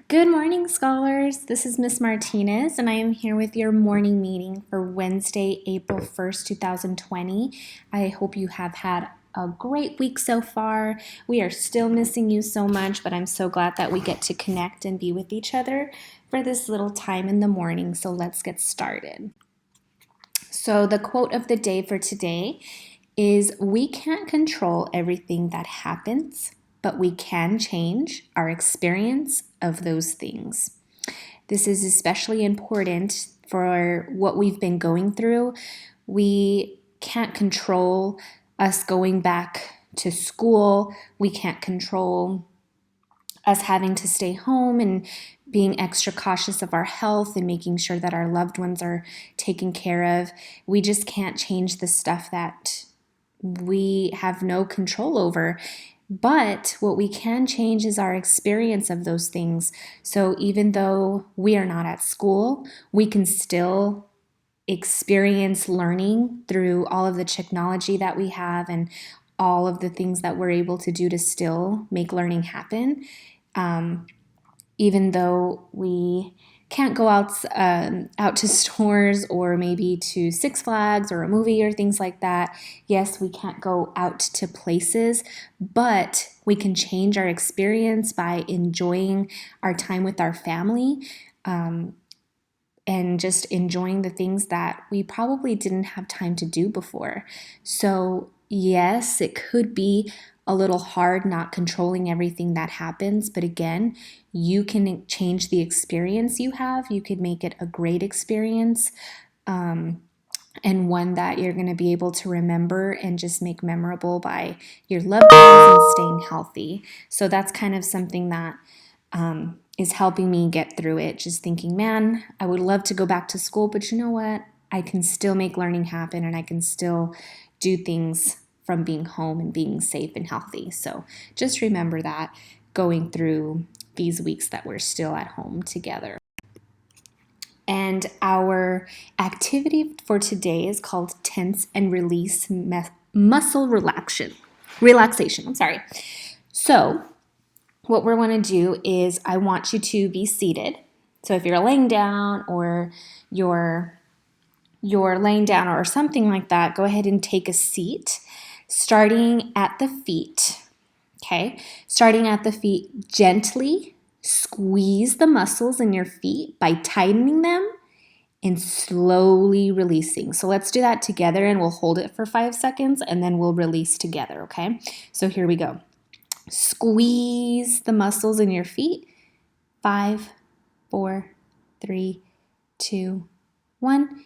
Good morning, scholars. This is Miss Martinez, and I am here with your morning meeting for Wednesday, April 1st, 2020. I hope you have had a great week so far. We are still missing you so much, but I'm so glad that we get to connect and be with each other for this little time in the morning. So let's get started. So, the quote of the day for today is: We can't control everything that happens, but we can change our experience of those things. This is especially important for what we've been going through. We can't control us going back to school. We can't control us having to stay home and being extra cautious of our health and making sure that our loved ones are taken care of. We just can't change the stuff that we have no control over. But what we can change is our experience of those things. So even though we are not at school, we can still experience learning through all of the technology that we have and all of the things that we're able to do to still make learning happen. Even though we can't go out to stores or maybe to Six Flags or a movie or things like that. Yes, we can't go out to places, but we can change our experience by enjoying our time with our family, and just enjoying the things that we probably didn't have time to do before. So yes, it could be a little hard not controlling everything that happens, but again, you can change the experience you have. You could make it a great experience, and one that you're going to be able to remember and just make memorable by your loved ones and staying healthy. So that's kind of something that is helping me get through it. Just thinking, man, I would love to go back to school, but you know what? I can still make learning happen, and I can still do things from being home and being safe and healthy. So just remember that going through these weeks that we're still at home together. And our activity for today is called Tense and Release Muscle Relaxation. So what we're going to do is I want you to be seated. So if you're laying down or you're laying down or something like that, go ahead and take a seat, starting at the feet. Okay, starting at the feet, gently squeeze the muscles in your feet by tightening them and slowly releasing. So let's do that together, and we'll hold it for 5 seconds and then we'll release together, okay? So here we go. Squeeze the muscles in your feet. 5, 4, 3, 2, 1,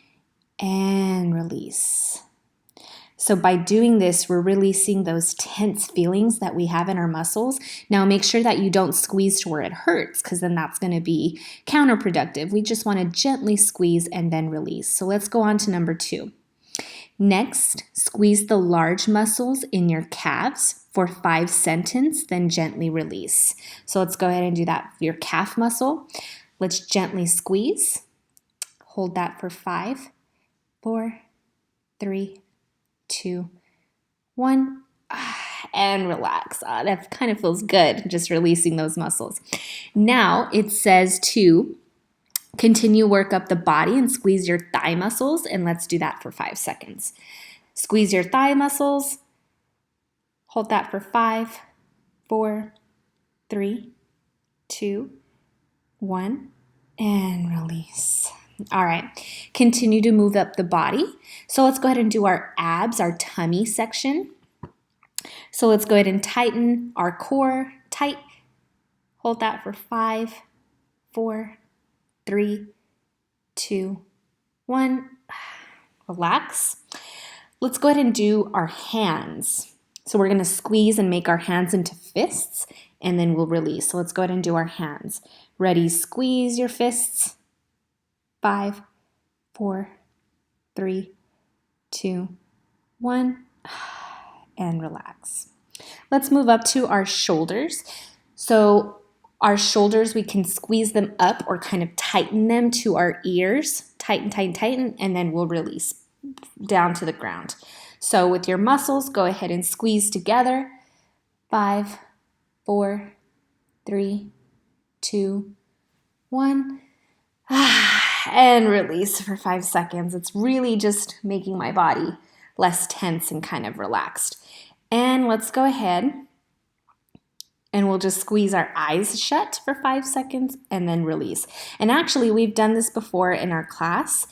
and release. So by doing this, we're releasing those tense feelings that we have in our muscles. Now make sure that you don't squeeze to where it hurts, because then that's going to be counterproductive. We just want to gently squeeze and then release. So let's go on to number 2. Next, squeeze the large muscles in your calves for 5 seconds, then gently release. So let's go ahead and do that for your calf muscle. Let's gently squeeze. Hold that for 5, 4, 3, 2, 1, and relax. That kind of feels good, just releasing those muscles. Now it says to continue work up the body and squeeze your thigh muscles, and let's do that for 5 seconds. Squeeze your thigh muscles. Hold that for 5, 4, 3, 2, 1, and release. All right, continue to move up the body. So let's go ahead and do our abs, our tummy section. So let's go ahead and tighten our core tight. Hold that for 5, 4, 3, 2, 1. Relax. Let's go ahead and do our hands. So we're going to squeeze and make our hands into fists, and then we'll release. So let's go ahead and do our hands. Ready? Squeeze your fists. 5, 4, 3, 2, 1, and relax. Let's move up to our shoulders. So our shoulders, we can squeeze them up or kind of tighten them to our ears. Tighten, tighten, tighten, and then we'll release down to the ground. So with your muscles, go ahead and squeeze together. 5, 4, 3, 2, 1. And release for 5 seconds. It's really just making my body less tense and kind of relaxed. And let's go ahead and we'll just squeeze our eyes shut for 5 seconds and then release. And actually, we've done this before in our class.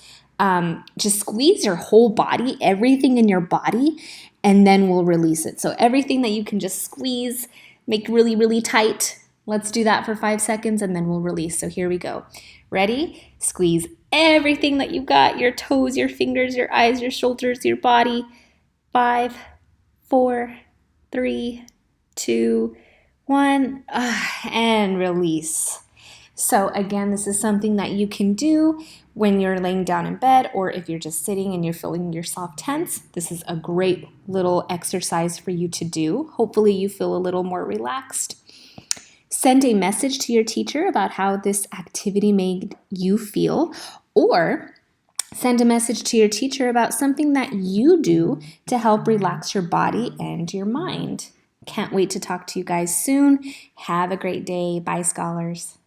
Just squeeze your whole body, everything in your body, and then we'll release it. So everything that you can just squeeze, make really, really tight. Let's do that for 5 seconds and then we'll release. So here we go. Ready? Squeeze everything that you've got, your toes, your fingers, your eyes, your shoulders, your body. 5, 4, 3, 2, 1, and release. So again, this is something that you can do when you're laying down in bed or if you're just sitting and you're feeling yourself tense. This is a great little exercise for you to do. Hopefully you feel a little more relaxed. Send a message to your teacher about how this activity made you feel, or send a message to your teacher about something that you do to help relax your body and your mind. Can't wait to talk to you guys soon. Have a great day. Bye, scholars.